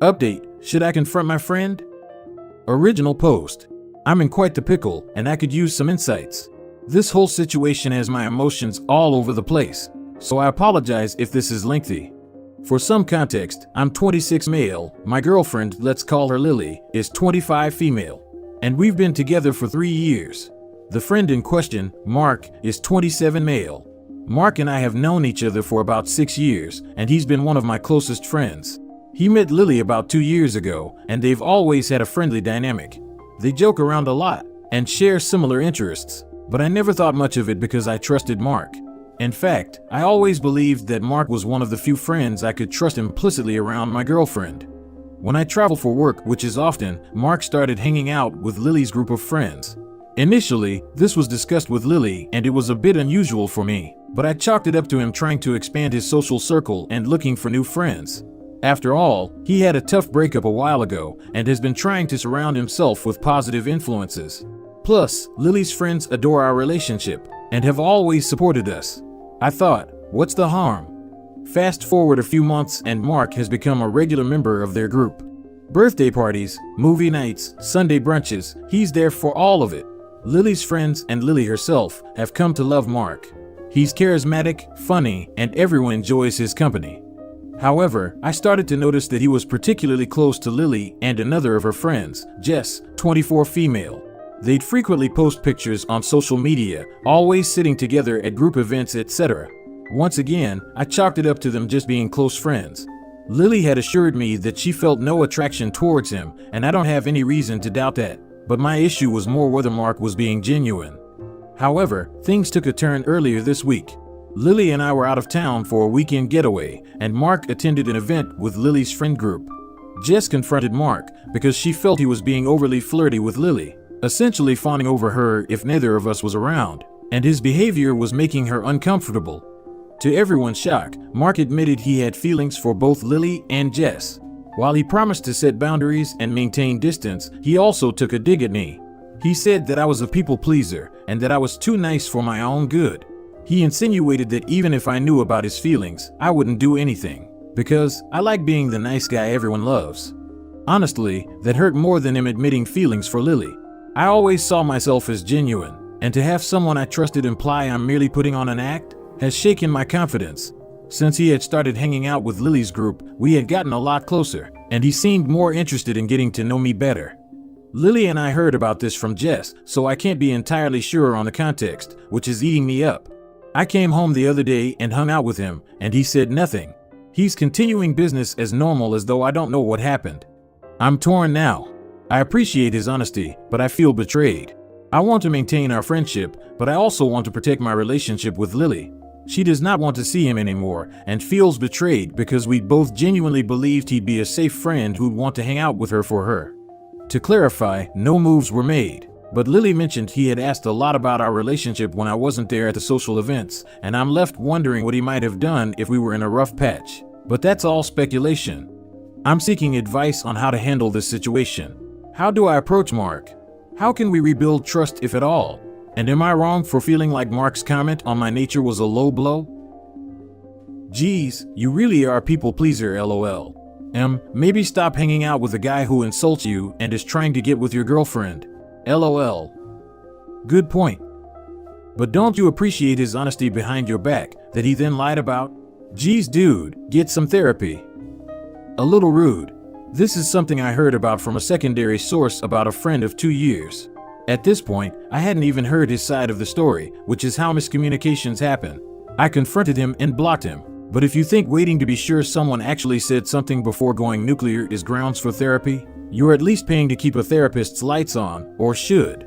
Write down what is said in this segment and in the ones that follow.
Update: should I confront my friend? Original post: I'm in quite the pickle and I could use some insights. This whole situation has my emotions all over the place, so I apologize if this is lengthy. For some context, I'm 26 male, my girlfriend, let's call her Lily, is 25 female, and we've been together for 3 years. The friend in question, Mark, is 27 male. Mark and I have known each other for about 6 years, and he's been one of my closest friends. He met Lily about 2 years ago, and they've always had a friendly dynamic. They joke around a lot and share similar interests, but I never thought much of it because I trusted Mark. In fact, I always believed that Mark was one of the few friends I could trust implicitly around my girlfriend. When I travel for work, which is often, Mark started hanging out with Lily's group of friends. Initially, this was discussed with Lily and it was a bit unusual for me, but I chalked it up to him trying to expand his social circle and looking for new friends. After all, he had a tough breakup a while ago and has been trying to surround himself with positive influences. Plus, Lily's friends adore our relationship and have always supported us. I thought, what's the harm? Fast forward a few months and Mark has become a regular member of their group. Birthday parties, movie nights, Sunday brunches, he's there for all of it. Lily's friends and Lily herself have come to love Mark. He's charismatic, funny, and everyone enjoys his company. However, I started to notice that he was particularly close to Lily and another of her friends, Jess, 24 female. They'd frequently post pictures on social media, always sitting together at group events, etc. Once again, I chalked it up to them just being close friends. Lily had assured me that she felt no attraction towards him, and I don't have any reason to doubt that, but my issue was more whether Mark was being genuine. However, things took a turn earlier this week. Lily and I were out of town for a weekend getaway, and Mark attended an event with Lily's friend group. Jess confronted Mark because she felt he was being overly flirty with Lily, essentially fawning over her if neither of us was around, and his behavior was making her uncomfortable. To everyone's shock, Mark admitted he had feelings for both Lily and Jess. While he promised to set boundaries and maintain distance, he also took a dig at me. He said that I was a people pleaser and that I was too nice for my own good. He insinuated that even if I knew about his feelings, I wouldn't do anything, because I like being the nice guy everyone loves. Honestly, that hurt more than him admitting feelings for Lily. I always saw myself as genuine, and to have someone I trusted imply I'm merely putting on an act has shaken my confidence. Since he had started hanging out with Lily's group, we had gotten a lot closer, and he seemed more interested in getting to know me better. Lily and I heard about this from Jess, so I can't be entirely sure on the context, which is eating me up. I came home the other day and hung out with him, and he said nothing. He's continuing business as normal as though I don't know what happened. I'm torn now. I appreciate his honesty, but I feel betrayed. I want to maintain our friendship, but I also want to protect my relationship with Lily. She does not want to see him anymore and feels betrayed because we both genuinely believed he'd be a safe friend who'd want to hang out with her for her. To clarify, no moves were made, but Lily mentioned he had asked a lot about our relationship when I wasn't there at the social events, and I'm left wondering what he might have done if we were in a rough patch. But that's all speculation. I'm seeking advice on how to handle this situation. How do I approach Mark? How can we rebuild trust, if at all? And am I wrong for feeling like Mark's comment on my nature was a low blow? Geez, you really are a people pleaser, lol. Maybe stop hanging out with a guy who insults you and is trying to get with your girlfriend. LOL. Good point. But don't you appreciate his honesty behind your back that he then lied about? Geez, dude, get some therapy. A little rude. This is something I heard about from a secondary source about a friend of 2 years. At this point, I hadn't even heard his side of the story, which is how miscommunications happen. I confronted him and blocked him. But if you think waiting to be sure someone actually said something before going nuclear is grounds for therapy, you're at least paying to keep a therapist's lights on, or should.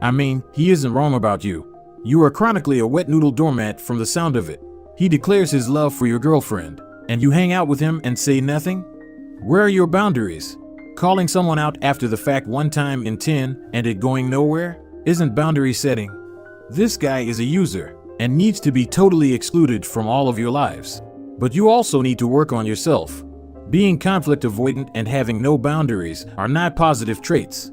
I mean, he isn't wrong about you. You are chronically a wet noodle doormat from the sound of it. He declares his love for your girlfriend, and you hang out with him and say nothing? Where are your boundaries? Calling someone out after the fact one time in 10 and it going nowhere isn't boundary setting. This guy is a user and needs to be totally excluded from all of your lives. But you also need to work on yourself. Being conflict avoidant and having no boundaries are not positive traits.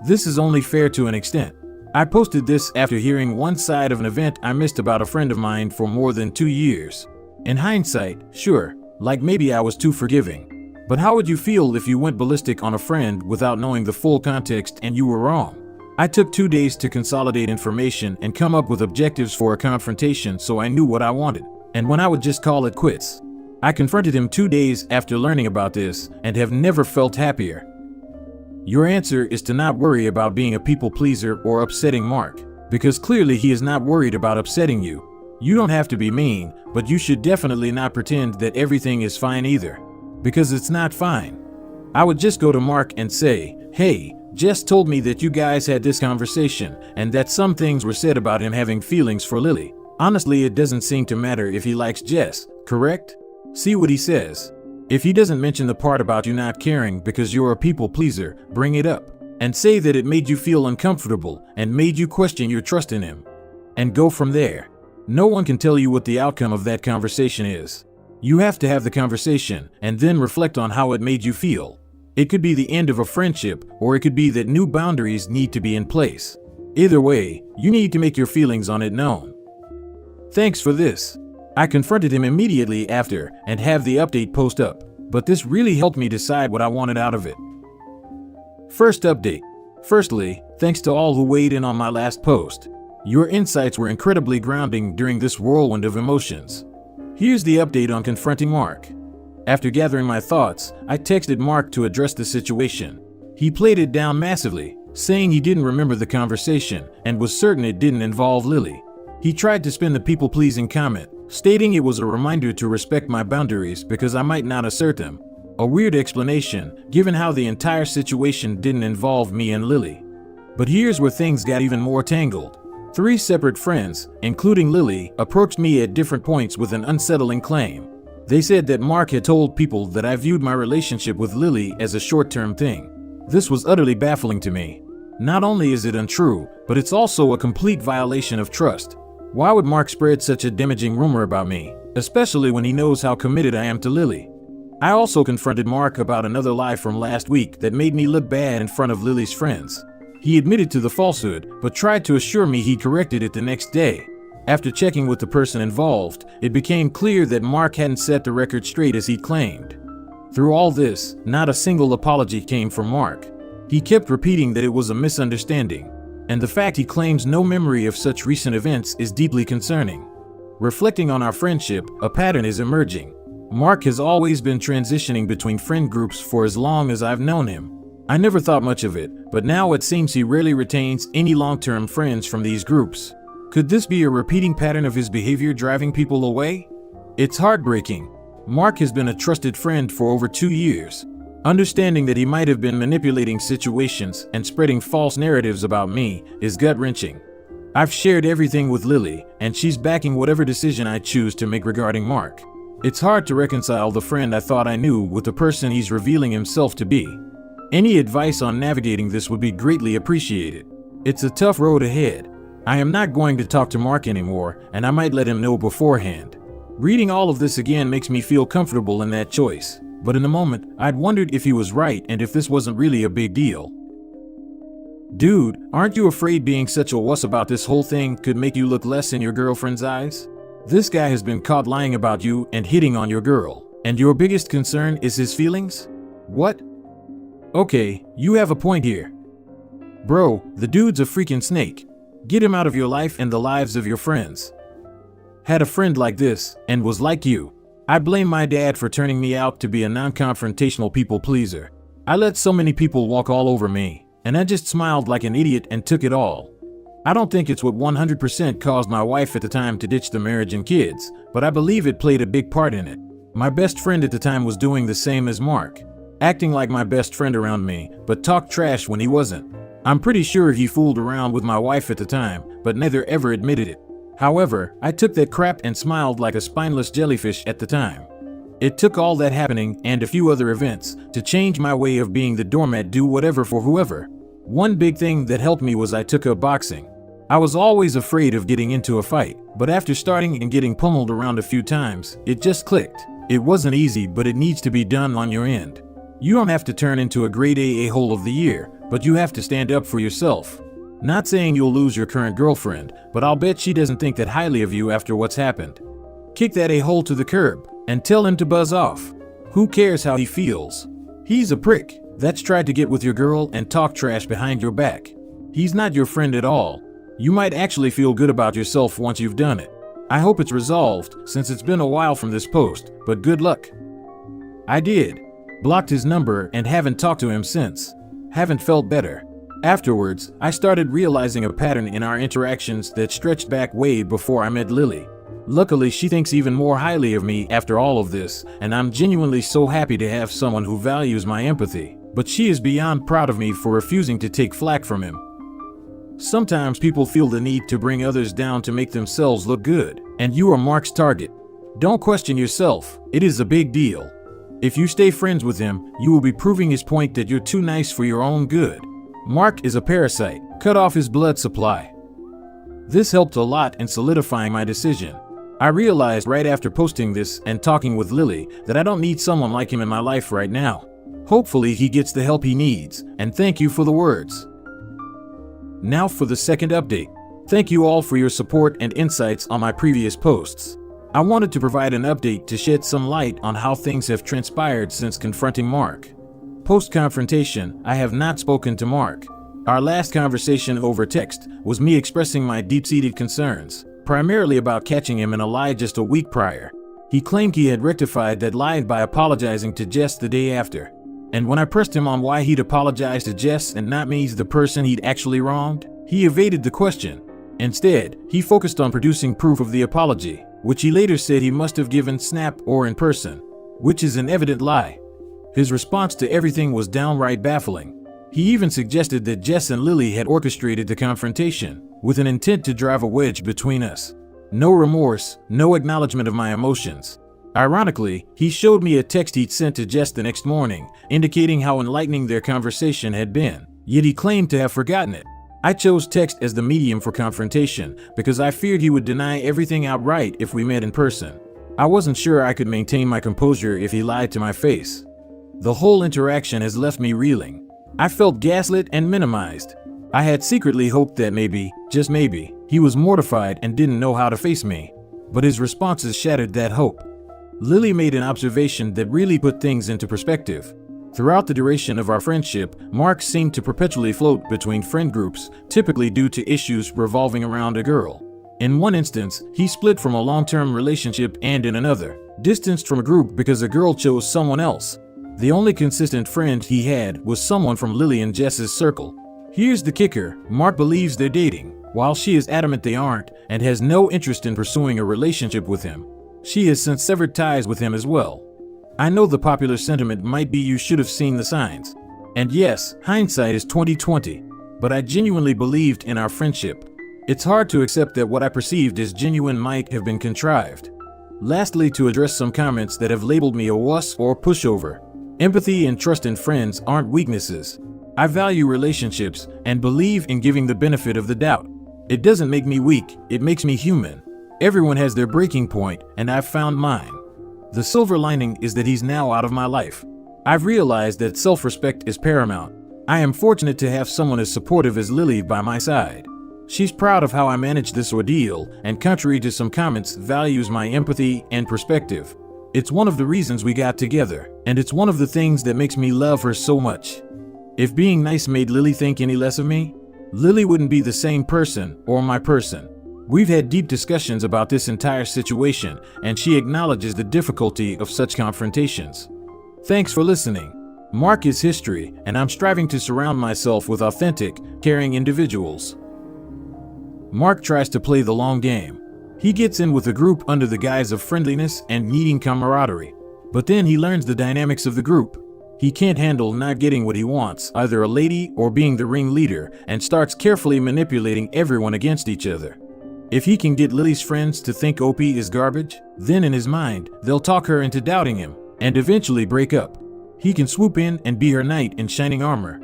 This is only fair to an extent. I posted this after hearing one side of an event I missed about a friend of mine for more than 2 years. In hindsight, sure, like maybe I was too forgiving. But how would you feel if you went ballistic on a friend without knowing the full context and you were wrong? I took 2 days to consolidate information and come up with objectives for a confrontation so I knew what I wanted, and when I would just call it quits. I confronted him 2 days after learning about this and have never felt happier. Your answer is to not worry about being a people pleaser or upsetting Mark, because clearly he is not worried about upsetting you. You don't have to be mean, but you should definitely not pretend that everything is fine either, because it's not fine. I would just go to Mark and say, "Hey, Jess told me that you guys had this conversation and that some things were said about him having feelings for Lily. Honestly, it doesn't seem to matter if he likes Jess, correct? See what he says. If he doesn't mention the part about you not caring because you're a people pleaser, bring it up and say that it made you feel uncomfortable and made you question your trust in him. And go from there. No one can tell you what the outcome of that conversation is. You have to have the conversation and then reflect on how it made you feel. It could be the end of a friendship, or it could be that new boundaries need to be in place. Either way, you need to make your feelings on it known." Thanks for this. I confronted him immediately after and have the update post up, but this really helped me decide what I wanted out of it. First update. Firstly, thanks to all who weighed in on my last post. Your insights were incredibly grounding during this whirlwind of emotions. Here's the update on confronting Mark. After gathering my thoughts, I texted Mark to address the situation. He played it down massively, saying he didn't remember the conversation and was certain it didn't involve Lily. He tried to spin the people-pleasing comment, stating it was a reminder to respect my boundaries because I might not assert them. A weird explanation, given how the entire situation didn't involve me and Lily. But here's where things got even more tangled. 3 separate friends, including Lily, approached me at different points with an unsettling claim. They said that Mark had told people that I viewed my relationship with Lily as a short-term thing. This was utterly baffling to me. Not only is it untrue, but it's also a complete violation of trust. Why would Mark spread such a damaging rumor about me, especially when he knows how committed I am to Lily? I also confronted Mark about another lie from last week that made me look bad in front of Lily's friends. He admitted to the falsehood, but tried to assure me he corrected it the next day. After checking with the person involved, it became clear that Mark hadn't set the record straight as he claimed. Through all this, not a single apology came from Mark. He kept repeating that it was a misunderstanding, and the fact he claims no memory of such recent events is deeply concerning. Reflecting on our friendship, a pattern is emerging. Mark has always been transitioning between friend groups for as long as I've known him. I never thought much of it, but now it seems he rarely retains any long-term friends from these groups. Could this be a repeating pattern of his behavior driving people away? It's heartbreaking. Mark has been a trusted friend for over 2 years. Understanding that he might have been manipulating situations and spreading false narratives about me is gut-wrenching. I've shared everything with Lily, and she's backing whatever decision I choose to make regarding Mark. It's hard to reconcile the friend I thought I knew with the person he's revealing himself to be. Any advice on navigating this would be greatly appreciated. It's a tough road ahead. I am not going to talk to Mark anymore, and I might let him know beforehand. Reading all of this again makes me feel comfortable in that choice, but in the moment, I'd wondered if he was right and if this wasn't really a big deal. Dude, aren't you afraid being such a wuss about this whole thing could make you look less in your girlfriend's eyes? This guy has been caught lying about you and hitting on your girl, and your biggest concern is his feelings? What? Okay, you have a point here. Bro, the dude's a freaking snake. Get him out of your life and the lives of your friends. Had a friend like this, and was like you. I blame my dad for turning me out to be a non-confrontational people pleaser. I let so many people walk all over me, and I just smiled like an idiot and took it all. I don't think it's what 100% caused my wife at the time to ditch the marriage and kids, but I believe it played a big part in it. My best friend at the time was doing the same as Mark, acting like my best friend around me, but talked trash when he wasn't. I'm pretty sure he fooled around with my wife at the time, but neither ever admitted it. However, I took that crap and smiled like a spineless jellyfish at the time. It took all that happening and a few other events to change my way of being the doormat, do whatever for whoever. One big thing that helped me was I took up boxing. I was always afraid of getting into a fight, but after starting and getting pummeled around a few times, it just clicked. It wasn't easy, but it needs to be done on your end. You don't have to turn into a grade A a-hole of the year, but you have to stand up for yourself. Not saying you'll lose your current girlfriend, but I'll bet she doesn't think that highly of you after what's happened. Kick that a-hole to the curb and tell him to buzz off. Who cares how he feels? He's a prick that's tried to get with your girl and talk trash behind your back. He's not your friend at all. You might actually feel good about yourself once you've done it. I hope it's resolved since it's been a while from this post, but good luck. I did. Blocked his number and haven't talked to him since. Haven't felt better. Afterwards, I started realizing a pattern in our interactions that stretched back way before I met Lily. Luckily, she thinks even more highly of me after all of this, and I'm genuinely so happy to have someone who values my empathy. But she is beyond proud of me for refusing to take flack from him. Sometimes people feel the need to bring others down to make themselves look good, and you are Mark's target. Don't question yourself, it is a big deal. If you stay friends with him, you will be proving his point that you're too nice for your own good. Mark is a parasite, cut off his blood supply. This helped a lot in solidifying my decision. I realized right after posting this and talking with Lily that I don't need someone like him in my life right now. Hopefully he gets the help he needs, and thank you for the words. Now for the second update. Thank you all for your support and insights on my previous posts. I wanted to provide an update to shed some light on how things have transpired since confronting Mark. Post-confrontation, I have not spoken to Mark. Our last conversation over text was me expressing my deep-seated concerns, primarily about catching him in a lie just a week prior. He claimed he had rectified that lie by apologizing to Jess the day after. And when I pressed him on why he'd apologized to Jess and not me, the person he'd actually wronged, he evaded the question. Instead, he focused on producing proof of the apology, which he later said he must have given Snap or in person, which is an evident lie. His response to everything was downright baffling. He even suggested that Jess and Lily had orchestrated the confrontation, with an intent to drive a wedge between us. No remorse, no acknowledgement of my emotions. Ironically, he showed me a text he'd sent to Jess the next morning, indicating how enlightening their conversation had been, yet he claimed to have forgotten it. I chose text as the medium for confrontation because I feared he would deny everything outright if we met in person. I wasn't sure I could maintain my composure if he lied to my face. The whole interaction has left me reeling. I felt gaslit and minimized. I had secretly hoped that maybe, just maybe, he was mortified and didn't know how to face me. But his responses shattered that hope. Lily made an observation that really put things into perspective. Throughout the duration of our friendship, Mark seemed to perpetually float between friend groups, typically due to issues revolving around a girl. In one instance, he split from a long-term relationship, and in another, distanced from a group because a girl chose someone else. The only consistent friend he had was someone from Lily and Jess's circle. Here's the kicker: Mark believes they're dating, while she is adamant they aren't and has no interest in pursuing a relationship with him. She has since severed ties with him as well. I know the popular sentiment might be you should have seen the signs. And yes, hindsight is 20/20, but I genuinely believed in our friendship. It's hard to accept that what I perceived as genuine might have been contrived. Lastly, to address some comments that have labeled me a wuss or pushover. Empathy and trust in friends aren't weaknesses. I value relationships and believe in giving the benefit of the doubt. It doesn't make me weak, it makes me human. Everyone has their breaking point, and I've found mine. The silver lining is that he's now out of my life. I've realized that self-respect is paramount. I am fortunate to have someone as supportive as Lily by my side. She's proud of how I managed this ordeal, and contrary to some comments, values my empathy and perspective. It's one of the reasons we got together, and it's one of the things that makes me love her so much. If being nice made Lily think any less of me, Lily wouldn't be the same person or my person. We've had deep discussions about this entire situation, and she acknowledges the difficulty of such confrontations. Thanks for listening. Mark is history, and I'm striving to surround myself with authentic, caring individuals. Mark tries to play the long game. He gets in with a group under the guise of friendliness and needing camaraderie. But then he learns the dynamics of the group. He can't handle not getting what he wants, either a lady or being the ringleader, and starts carefully manipulating everyone against each other. If he can get Lily's friends to think OP is garbage, then in his mind, they'll talk her into doubting him, and eventually break up. He can swoop in and be her knight in shining armor.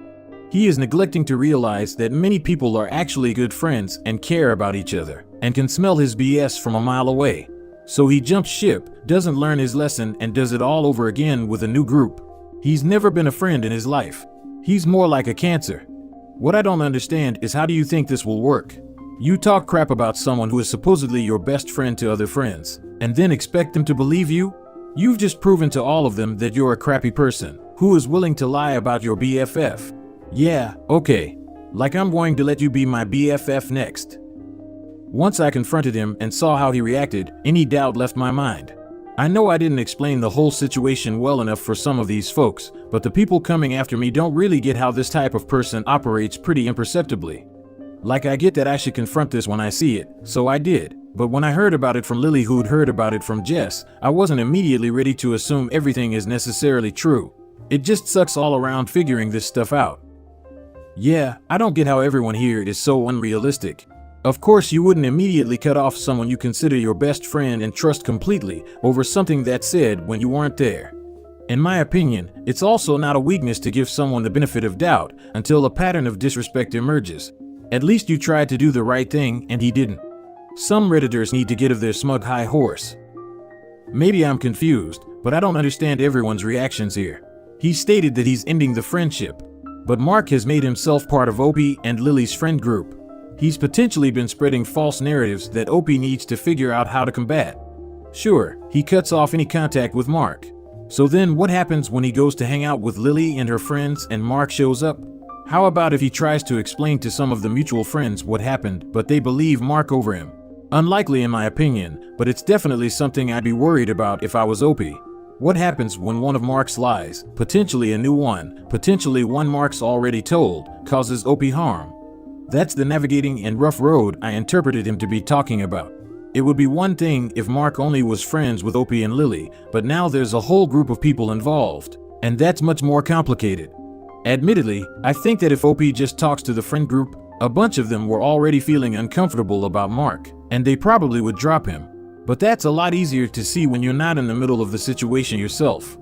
He is neglecting to realize that many people are actually good friends and care about each other, and can smell his BS from a mile away. So he jumps ship, doesn't learn his lesson, and does it all over again with a new group. He's never been a friend in his life. He's more like a cancer. What I don't understand is, how do you think this will work? You talk crap about someone who is supposedly your best friend to other friends, and then expect them to believe you? You've just proven to all of them that you're a crappy person who is willing to lie about your BFF. Yeah, okay. Like I'm going to let you be my BFF next. Once I confronted him and saw how he reacted, any doubt left my mind. I know I didn't explain the whole situation well enough for some of these folks, but the people coming after me don't really get how this type of person operates pretty imperceptibly. Like I get that I should confront this when I see it, so I did. But when I heard about it from Lily, who'd heard about it from Jess, I wasn't immediately ready to assume everything is necessarily true. It just sucks all around figuring this stuff out. Yeah, I don't get how everyone here is so unrealistic. Of course, you wouldn't immediately cut off someone you consider your best friend and trust completely over something that's said when you weren't there. In my opinion, it's also not a weakness to give someone the benefit of doubt until a pattern of disrespect emerges. At least you tried to do the right thing and he didn't. Some Redditors need to get off their smug high horse. Maybe I'm confused, but I don't understand everyone's reactions here. He stated that he's ending the friendship, but Mark has made himself part of Opie and Lily's friend group. He's potentially been spreading false narratives that Opie needs to figure out how to combat. Sure, he cuts off any contact with Mark. So then what happens when he goes to hang out with Lily and her friends and Mark shows up? How about if he tries to explain to some of the mutual friends what happened, but they believe Mark over him? Unlikely in my opinion, but it's definitely something I'd be worried about if I was Opie. What happens when one of Mark's lies, potentially a new one, potentially one Mark's already told, causes Opie harm? That's the navigating and rough road I interpreted him to be talking about. It would be one thing if Mark only was friends with Opie and Lily, but now there's a whole group of people involved, and that's much more complicated. Admittedly, I think that if Opie just talks to the friend group, a bunch of them were already feeling uncomfortable about Mark, and they probably would drop him. But that's a lot easier to see when you're not in the middle of the situation yourself.